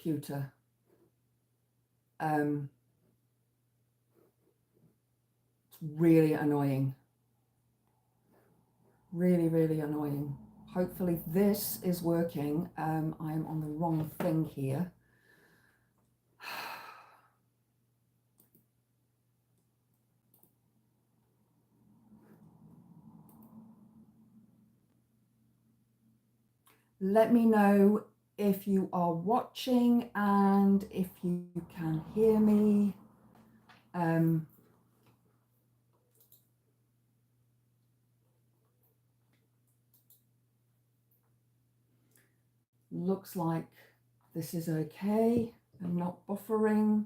computer. It's really annoying. Really, really annoying. Hopefully this is working. I am on the wrong thing here. Let me know if you are watching and if you can hear me. Looks like this is okay. I'm not buffering.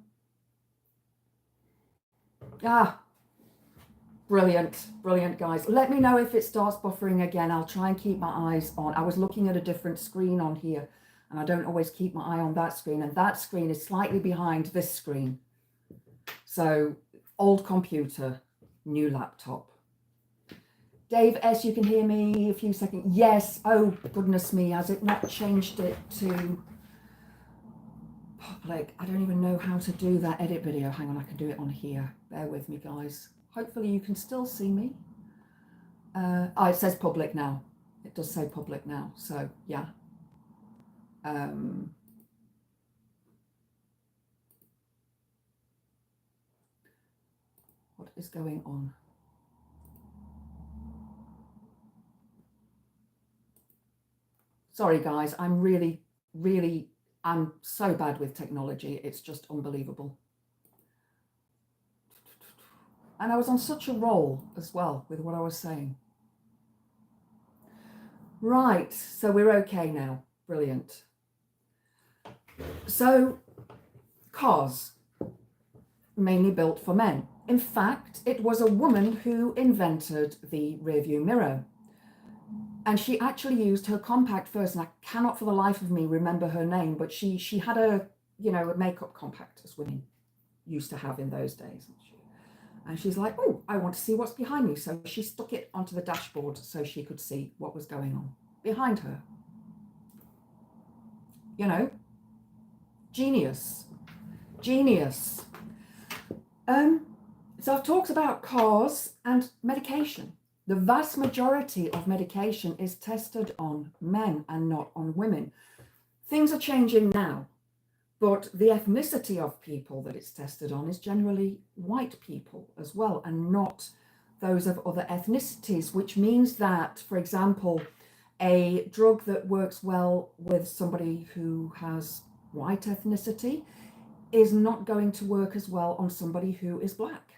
Brilliant, brilliant, guys. Let me know if it starts buffering again. I'll try and keep my eyes on. I was looking at a different screen on here, and I don't always keep my eye on that screen, and that screen is slightly behind this screen. So, old computer, new laptop. Dave S, you can hear me a few seconds. Yes. Oh, goodness me. Has it not changed it to public? I don't even know how to do that edit video. Hang on, I can do it on here. Bear with me, guys. Hopefully you can still see me. It says public now. It does say public now. So, yeah. What is going on? Sorry, guys. I'm so bad with technology. It's just unbelievable. And I was on such a roll as well with what I was saying. Right, so we're okay now. Brilliant. So, cars, mainly built for men. In fact, it was a woman who invented the rearview mirror. And she actually used her compact first, and I cannot for the life of me remember her name, but she had a makeup compact, as women used to have in those days. And she's like, oh, I want to see what's behind me. So she stuck it onto the dashboard so she could see what was going on behind her. You know, genius, genius. So I've talked about cars and medication. The vast majority of medication is tested on men and not on women. Things are changing now. But the ethnicity of people that it's tested on is generally white people as well, and not those of other ethnicities, which means that, for example, a drug that works well with somebody who has white ethnicity is not going to work as well on somebody who is black.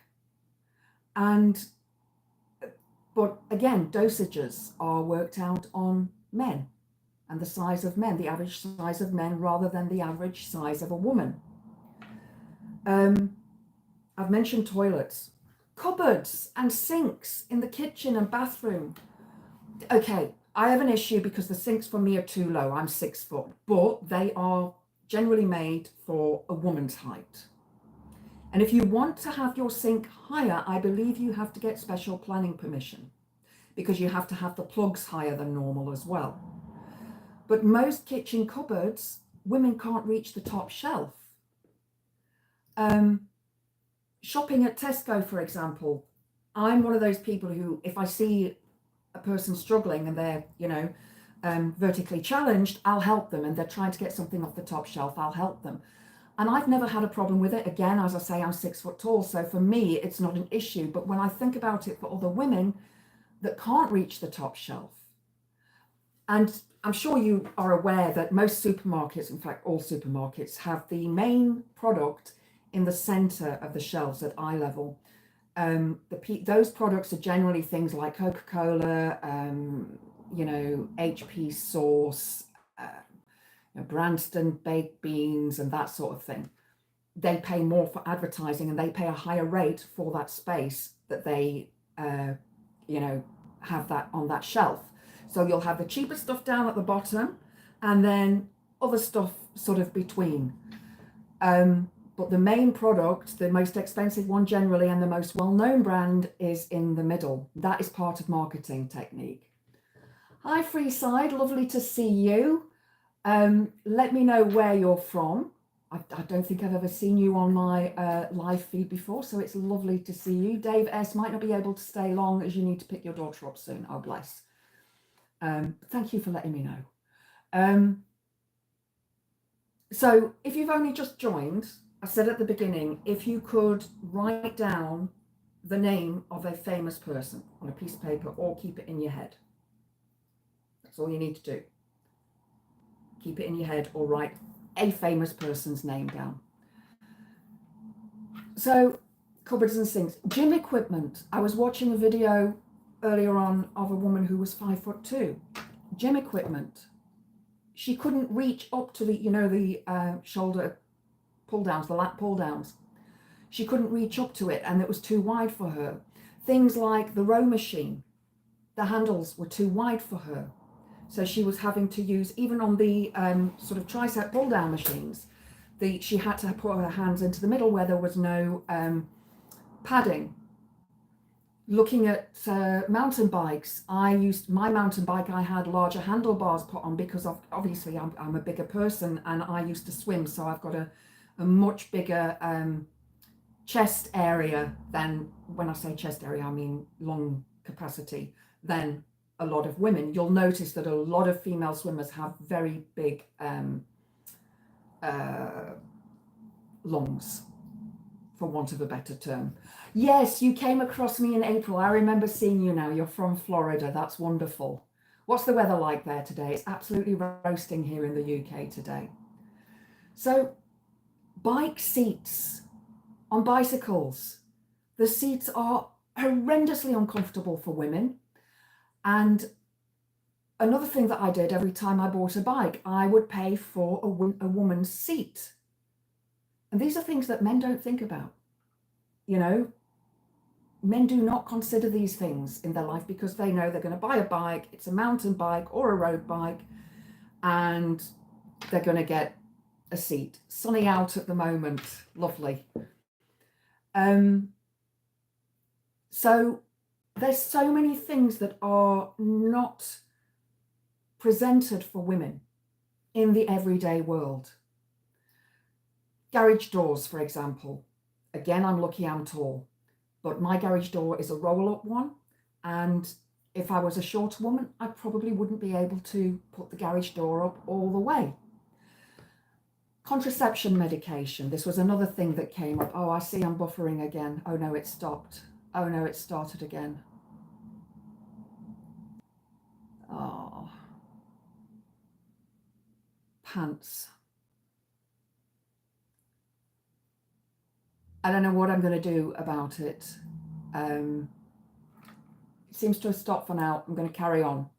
But again, dosages are worked out on men. And the size of men, the average size of men, rather than the average size of a woman. I've mentioned toilets, cupboards and sinks in the kitchen and bathroom. Okay, I have an issue because the sinks for me are too low. I'm 6 foot, but they are generally made for a woman's height. And if you want to have your sink higher, I believe you have to get special planning permission, because you have to have the plugs higher than normal as well. But most kitchen cupboards, women can't reach the top shelf. Shopping at Tesco, for example, I'm one of those people who, if I see a person struggling and they're, vertically challenged, I'll help them. And they're trying to get something off the top shelf, I'll help them. And I've never had a problem with it. Again, as I say, I'm 6 foot tall. So for me, it's not an issue. But when I think about it for other women that can't reach the top shelf, and I'm sure you are aware that most supermarkets, in fact, all supermarkets, have the main product in the center of the shelves at eye level. Those products are generally things like Coca-Cola, HP sauce, Branston baked beans, and that sort of thing. They pay more for advertising, and they pay a higher rate for that space that they, have that on that shelf. So you'll have the cheaper stuff down at the bottom, and then other stuff sort of between. But the main product, the most expensive one generally, and the most well-known brand is in the middle. That is part of marketing technique. Hi, Freeside, lovely to see you. Let me know where you're from. I don't think I've ever seen you on my live feed before, so it's lovely to see you. Dave S. might not be able to stay long as you need to pick your daughter up soon. Oh, bless. Thank you for letting me know. So if you've only just joined, I said at the beginning, if you could write down the name of a famous person on a piece of paper or keep it in your head. That's all you need to do. Keep it in your head or write a famous person's name down. So, cupboards and sinks. Gym equipment. I was watching a video earlier on of a woman who was 5'2". Gym equipment. She couldn't reach up to the, the shoulder pull downs, the lat pull downs. She couldn't reach up to it and it was too wide for her. Things like the row machine, the handles were too wide for her. So she was having to use, even on the sort of tricep pull down machines, she had to put her hands into the middle where there was no padding. Looking at mountain bikes, my mountain bike, I had larger handlebars put on because obviously I'm a bigger person and I used to swim, so I've got a much bigger chest area than, when I say chest area, I mean lung capacity, than a lot of women. You'll notice that a lot of female swimmers have very big lungs, for want of a better term. Yes, you came across me in April. I remember seeing you now. You're from Florida. That's wonderful. What's the weather like there today? It's absolutely roasting here in the UK today. So, bike seats on bicycles. The seats are horrendously uncomfortable for women. And another thing that I did every time I bought a bike, I would pay for a woman's seat. And these are things that men don't think about. Men do not consider these things in their life because they know they're going to buy a bike, it's a mountain bike or a road bike, and they're going to get a seat. Sunny out at the moment, lovely. So there's so many things that are not presented for women in the everyday world. Garage doors, for example. Again, I'm lucky I'm tall, but my garage door is a roll-up one. And if I was a shorter woman, I probably wouldn't be able to put the garage door up all the way. Contraception medication. This was another thing that came up. Oh, I see I'm buffering again. Oh no, it stopped. Oh no, it started again. Oh. Pants. I don't know what I'm going to do about it. It seems to have stopped for now. I'm going to carry on.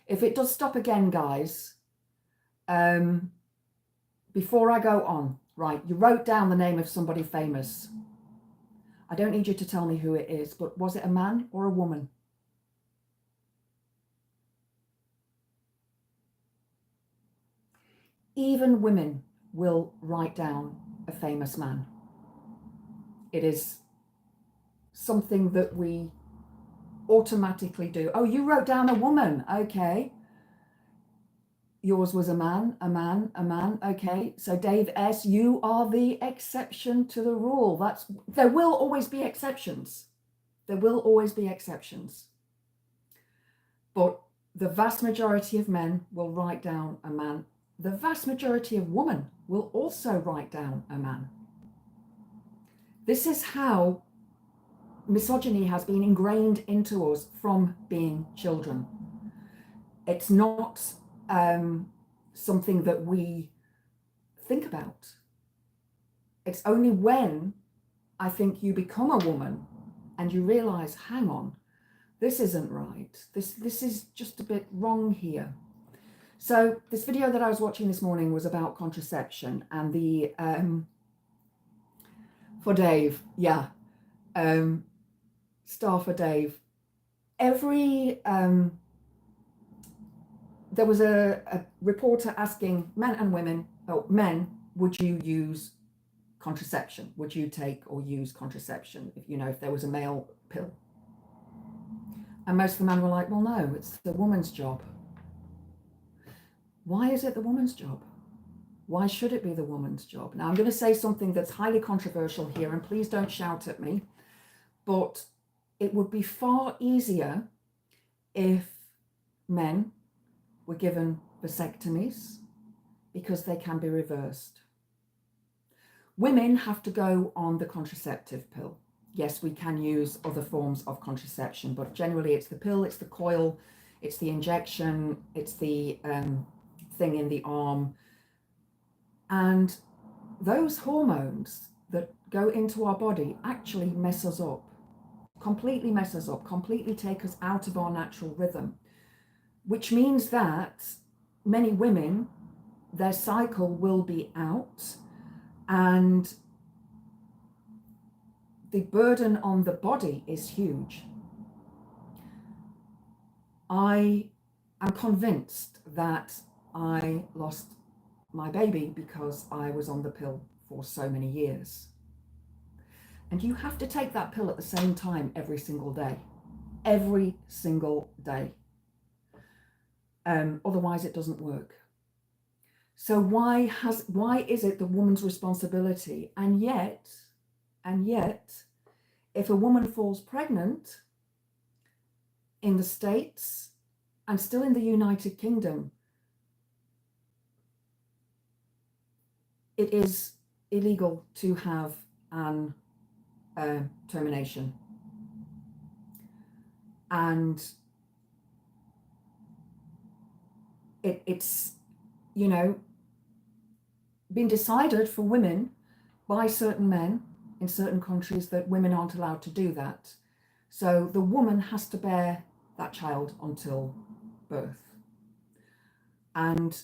If it does stop again, guys, before I go on, right, you wrote down the name of somebody famous. I don't need you to tell me who it is, but was it a man or a woman? Even women will write down a famous man. It is something that we automatically do. Oh, you wrote down a woman. Okay. Yours was a man, a man, a man. Okay. So Dave S., you are the exception to the rule. There will always be exceptions. There will always be exceptions. But the vast majority of men will write down a man. The vast majority of women will also write down a man. This is how misogyny has been ingrained into us from being children. It's not something that we think about. It's only when I think you become a woman and you realize, hang on, this isn't right. This is just a bit wrong here. So this video that I was watching this morning was about contraception and the for Dave, yeah. Star for Dave. There was a reporter asking men and women, men, would you use contraception? Would you take or use contraception if there was a male pill? And most of the men were like, well, no, it's the woman's job. Why is it the woman's job? Why should it be the woman's job? Now, I'm going to say something that's highly controversial here, and please don't shout at me, but it would be far easier if men were given vasectomies because they can be reversed. Women have to go on the contraceptive pill. Yes, we can use other forms of contraception, but generally it's the pill, it's the coil, it's the injection, it's the thing in the arm. And those hormones that go into our body actually mess us up, completely mess us up, completely take us out of our natural rhythm, which means that many women, their cycle will be out, and the burden on the body is huge. I am convinced that I lost my baby because I was on the pill for so many years. And you have to take that pill at the same time every single day. Every single day. Otherwise it doesn't work. So why is it the woman's responsibility? And yet, if a woman falls pregnant in the States and still in the United Kingdom, it is illegal to have an termination. And it's, you know, been decided for women by certain men in certain countries that women aren't allowed to do that. So the woman has to bear that child until birth. And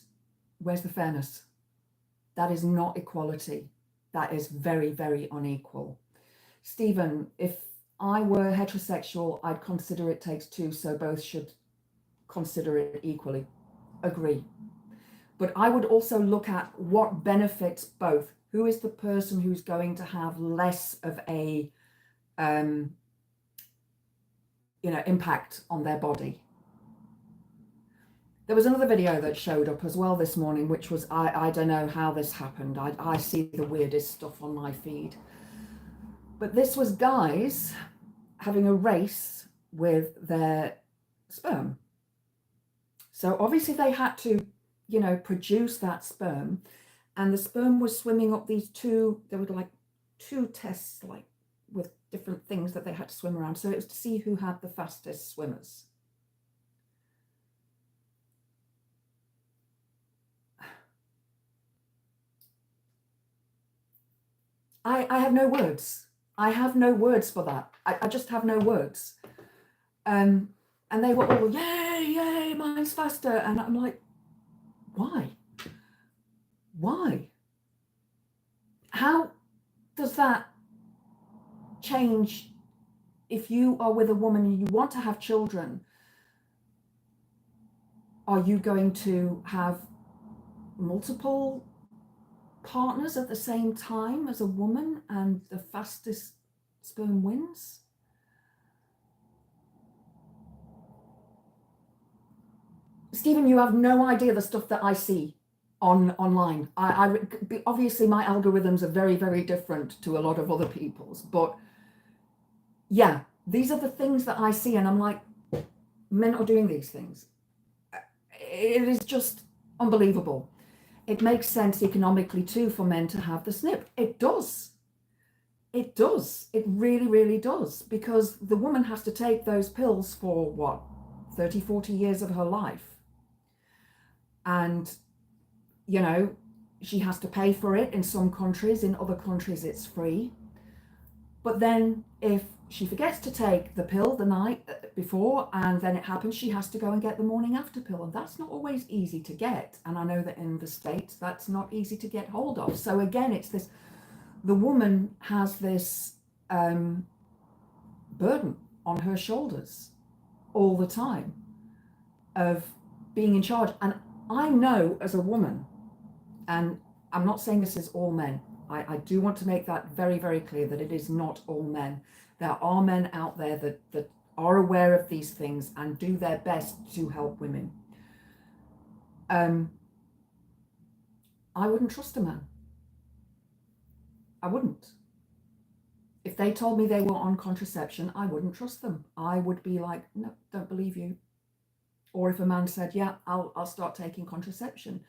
where's the fairness? That is not equality. That is very, very unequal. Stephen, if I were heterosexual, I'd consider it takes two, so both should consider it equally. Agree. But I would also look at what benefits both. Who is the person who's going to have less of a, impact on their body? There was another video that showed up as well this morning, which was, I don't know how this happened. I see the weirdest stuff on my feed. But this was guys having a race with their sperm. So obviously they had to, produce that sperm, and the sperm was swimming up these there were like two tests, like with different things that they had to swim around. So it was to see who had the fastest swimmers. I have no words. I have no words for that. I just have no words. And they were all, yay, mine's faster. And I'm like, why? Why? How does that change if you are with a woman and you want to have children? Are you going to have multiple partners at the same time as a woman and the fastest sperm wins? Stephen, you have no idea the stuff that I see online. I obviously my algorithms are very, very different to a lot of other people's, but yeah, these are the things that I see, and I'm like, men are doing these things. It is just unbelievable. It makes sense economically too for men to have the snip. It does. It does. It really, really does, because the woman has to take those pills for what, 30, 40 years of her life. And, she has to pay for it in some countries. In other countries, it's free. But then if she forgets to take the pill the night before, and then it happens, she has to go and get the morning after pill. And that's not always easy to get. And I know that in the States, that's not easy to get hold of. So again, it's this, the woman has this burden on her shoulders all the time of being in charge. And I know as a woman, and I'm not saying this is all men, I do want to make that very, very clear, that it is not all men. There are men out there that are aware of these things and do their best to help women. I wouldn't trust a man. I wouldn't. If they told me they were on contraception, I wouldn't trust them. I would be like, no, don't believe you. Or if a man said, yeah, I'll start taking contraception,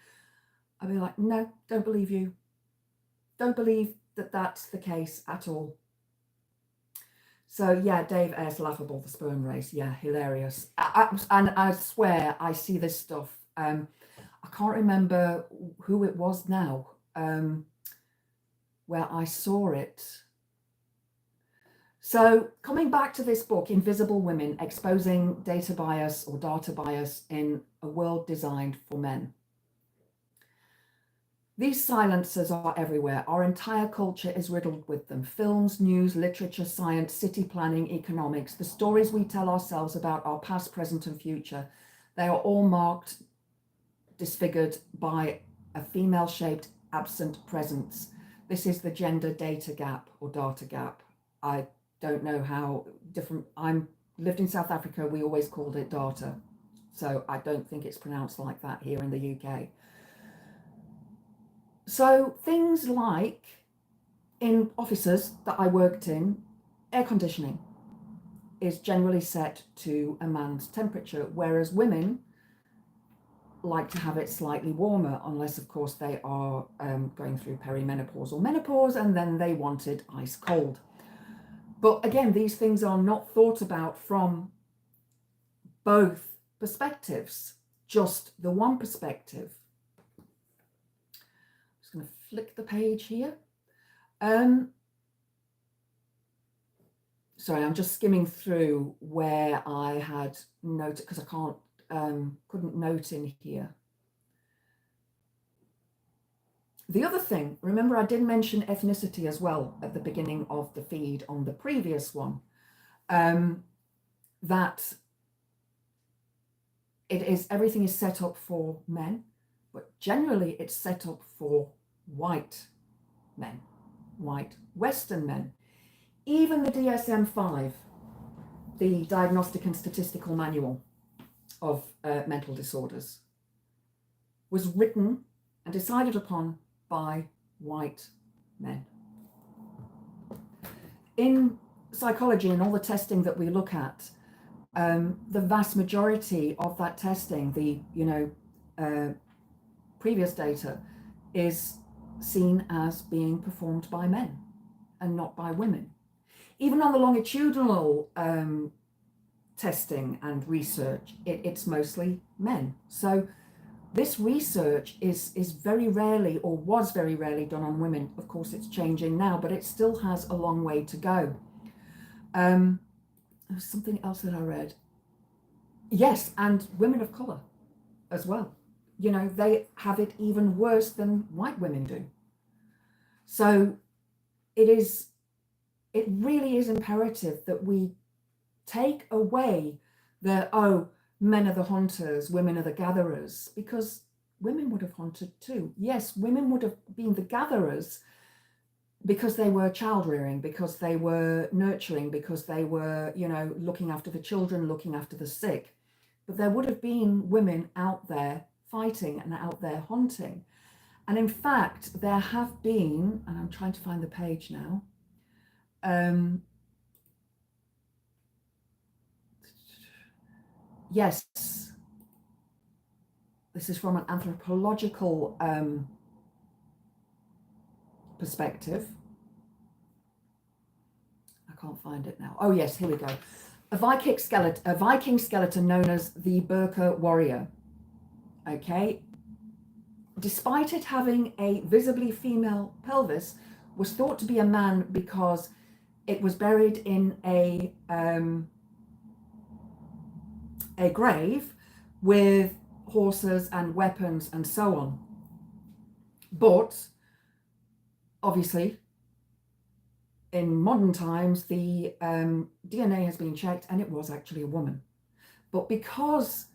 I'd be like, no, don't believe you. Don't believe that that's the case at all. So yeah, Dave S. laughable, the sperm race. Yeah, hilarious. And I swear I see this stuff. I can't remember who it was now, where I saw it. So coming back to this book, Invisible Women, Exposing Data Bias or Data Bias in a World Designed for Men. These silencers are everywhere. Our entire culture is riddled with them. Films, news, literature, science, city planning, economics, the stories we tell ourselves about our past, present, and future, they are all marked, disfigured by a female-shaped absent presence. This is the gender data gap or data gap. I don't know how different, I'm lived in South Africa, we always called it data. So I don't think it's pronounced like that here in the UK. So things like in offices that I worked in, air conditioning is generally set to a man's temperature, whereas women like to have it slightly warmer, unless of course they are going through perimenopause or menopause, and then they want it ice cold. But again, these things are not thought about from both perspectives, just the one perspective. I'm just going to flick the page here. Sorry, I'm just skimming through where I had noted, because I couldn't note in here. The other thing, remember I did mention ethnicity as well at the beginning of the feed on the previous one, that everything is set up for men, but generally it's set up for white men, white Western men. Even the DSM-5, the Diagnostic and Statistical Manual of Mental Disorders, was written and decided upon by white men. In psychology and all the testing that we look at, the vast majority of that testing, the previous data, is seen as being performed by men and not by women. Even on the longitudinal testing and research, it's mostly men. So this research is very rarely, or was very rarely, done on women. Of course, it's changing now, but it still has a long way to go. There was something else that I read. Yes, and women of color as well. You know, they have it even worse than white women do. So it really is imperative that we take away men are the hunters, women are the gatherers, because women would have hunted too. Yes, women would have been the gatherers because they were child rearing, because they were nurturing, because they were, looking after the children, looking after the sick. But there would have been women out there fighting and out there hunting. And in fact, there have been, and I'm trying to find the page now, yes, this is from an anthropological perspective. I can't find it now. Oh yes, here we go. A Viking skeleton known as the Burka warrior. Okay. Despite it having a visibly female pelvis, was thought to be a man because it was buried in a grave with horses and weapons and so on. But obviously, in modern times, the DNA has been checked and it was actually a woman. But because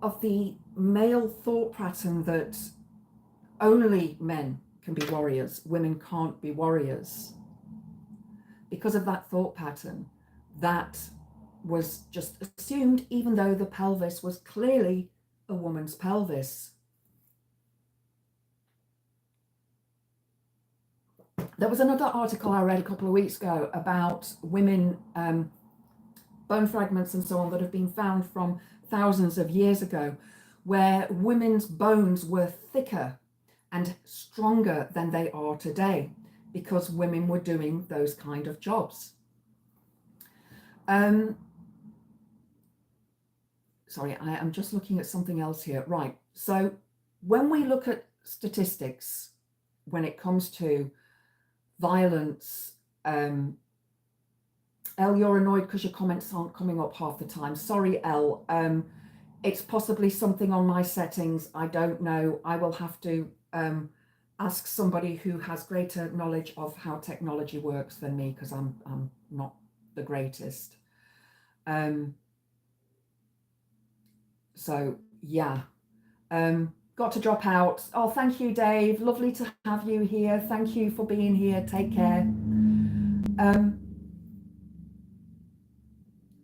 of the male thought pattern that only men can be warriors, women can't be warriors, because of that thought pattern, that was just assumed, even though the pelvis was clearly a woman's pelvis. There was another article I read a couple of weeks ago about women, bone fragments and so on that have been found from thousands of years ago, where women's bones were thicker and stronger than they are today because women were doing those kind of jobs. Sorry, I am just looking at something else here. Right, so when we look at statistics, when it comes to violence, Elle, you're annoyed because your comments aren't coming up half the time. Sorry, Elle. It's possibly something on my settings. I don't know. I will have to ask somebody who has greater knowledge of how technology works than me, because I'm not the greatest. So yeah, got to drop out. Oh, thank you, Dave. Lovely to have you here. Thank you for being here. Take care.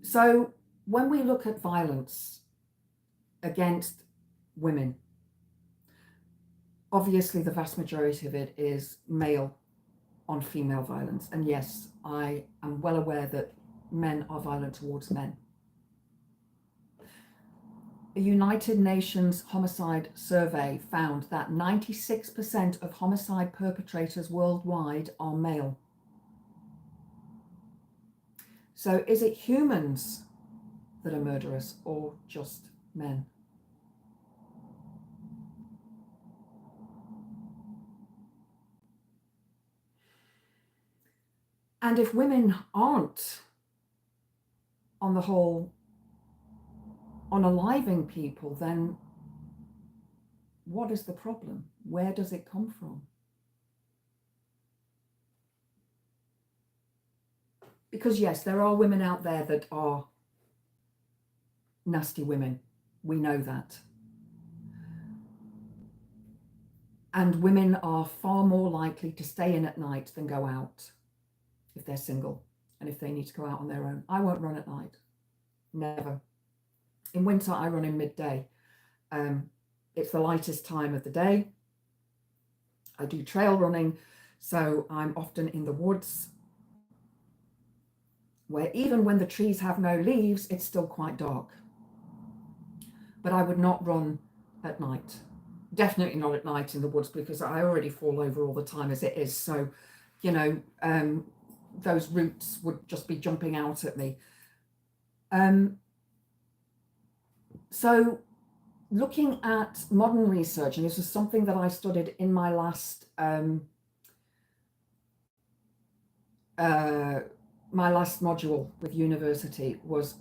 So when we look at violence against women, obviously the vast majority of it is male on female violence. And yes, I am well aware that men are violent towards men. A United Nations homicide survey found that 96% of homicide perpetrators worldwide are male. So is it humans that are murderous or just men? And if women aren't, on the whole, unaliving people, then what is the problem? Where does it come from? Because yes, there are women out there that are nasty women. We know that. And women are far more likely to stay in at night than go out if they're single and if they need to go out on their own. I won't run at night. Never. In winter, I run in midday. It's the lightest time of the day. I do trail running, so I'm often in the woods, where even when the trees have no leaves, it's still quite dark. But I would not run at night. Definitely not at night in the woods, because I already fall over all the time as it is. So, you know, those roots would just be jumping out at me. So looking at modern research, and this was something that I studied in my last module with university, was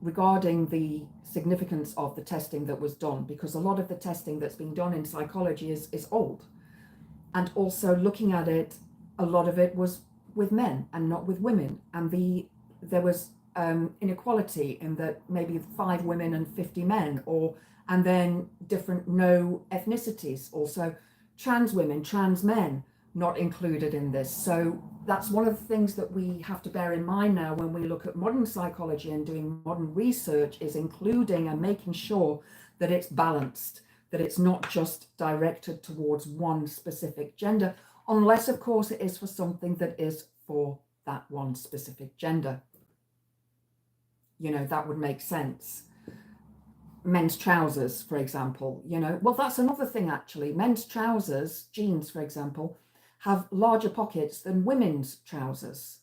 regarding the significance of the testing that was done, because a lot of the testing that's been done in psychology is old. And also looking at it, a lot of it was with men and not with women. And there was inequality in that maybe 5 women and 50 men, and then different no ethnicities, also trans women, trans men not included in this. So that's one of the things that we have to bear in mind now when we look at modern psychology and doing modern research, is including and making sure that it's balanced, that it's not just directed towards one specific gender, unless of course it is for something that is for that one specific gender. You know, that would make sense. Men's trousers, for example, you know, well, that's another thing actually. Men's trousers, jeans, for example, have larger pockets than women's trousers.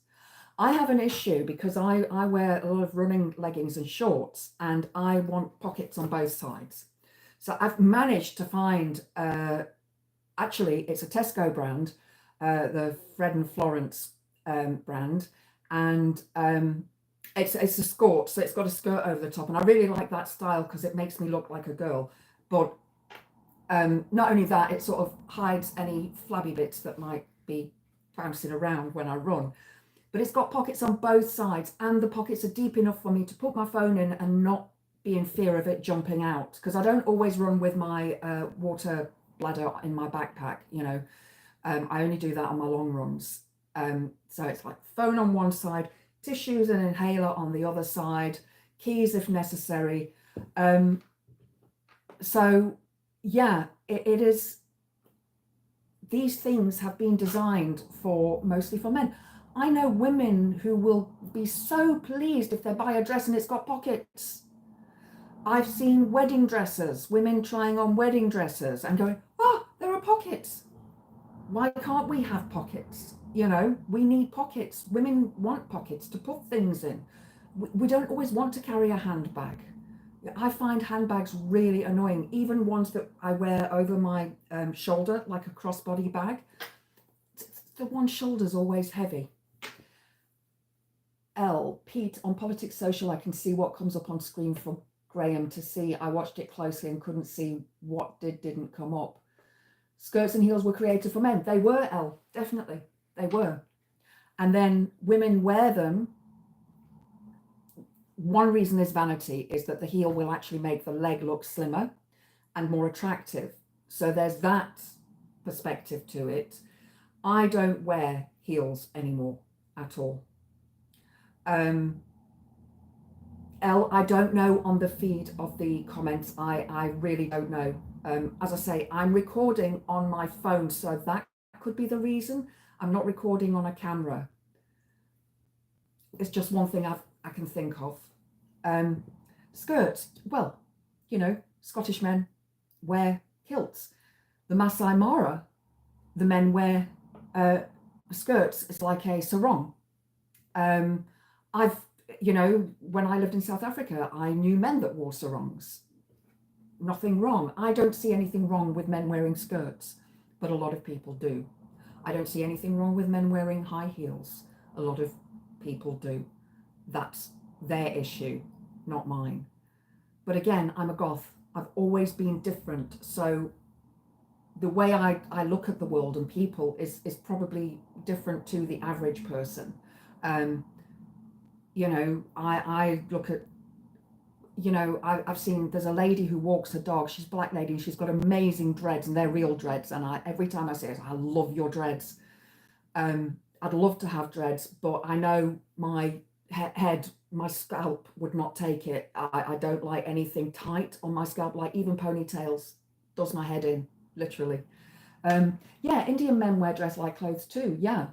I have an issue because I wear a lot of running leggings and shorts, and I want pockets on both sides. So I've managed to find, actually, it's a Tesco brand, the Fred and Florence brand, and it's a skirt, so it's got a skirt over the top, and I really like that style because it makes me look like a girl. But not only that, it sort of hides any flabby bits that might be bouncing around when I run. But it's got pockets on both sides, and the pockets are deep enough for me to put my phone in and not be in fear of it jumping out, because I don't always run with my water bladder in my backpack, you know. I only do that on my long runs. So it's like phone on one side, tissues and inhaler on the other side, keys if necessary. So yeah, it is these things have been designed for mostly for men. I know women who will be so pleased if they buy a dress and it's got pockets. I've seen wedding dresses, women trying on wedding dresses and going, oh, there are pockets. Why can't we have pockets? You know, we need pockets. Women want pockets to put things in. We don't always want to carry a handbag. I find handbags really annoying, even ones that I wear over my shoulder, like a crossbody bag. The one shoulder's always heavy. Pete, on Politics Social, I can see what comes up on screen for Graham to see. I watched it closely and couldn't see what didn't come up. Skirts and heels were created for men. They were, definitely. They were. And then women wear them. One reason is vanity, is that the heel will actually make the leg look slimmer and more attractive. So there's that perspective to it. I don't wear heels anymore at all. I don't know on the feed of the comments. I really don't know. As I say, I'm recording on my phone, so that could be the reason. I'm not recording on a camera. It's just one thing I can think of. Skirts, well, you know, Scottish men wear kilts. The Masai Mara, the men wear skirts. It's like a sarong. You know, when I lived in South Africa, I knew men that wore sarongs. Nothing wrong. I don't see anything wrong with men wearing skirts, but a lot of people do. I don't see anything wrong with men wearing high heels. A lot of people do. That's their issue, not mine. But again, I'm a goth. I've always been different. So the way I look at the world and people is probably different to the average person. You know, I look at, you know, I've seen, there's a lady who walks her dog. She's a black lady and she's got amazing dreads, and they're real dreads. And every time I say it, I love your dreads. I'd love to have dreads, but I know my head, my scalp would not take it. I don't like anything tight on my scalp, like even ponytails does my head in, literally. Yeah, Indian men wear dress-like clothes too, yeah.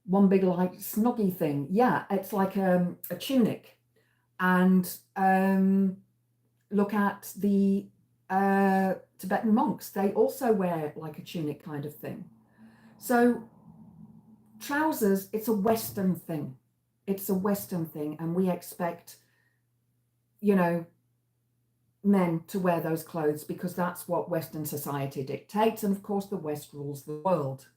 One big like snuggy thing, yeah, it's like a tunic. And look at the Tibetan monks, they also wear like a tunic kind of thing. So trousers, it's a Western thing. It's a Western thing, and we expect, you know, men to wear those clothes because that's what Western society dictates. And of course, the West rules the world.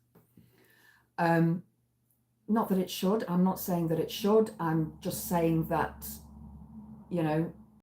Not that it should. I'm not saying that it should. I'm just saying that, you know,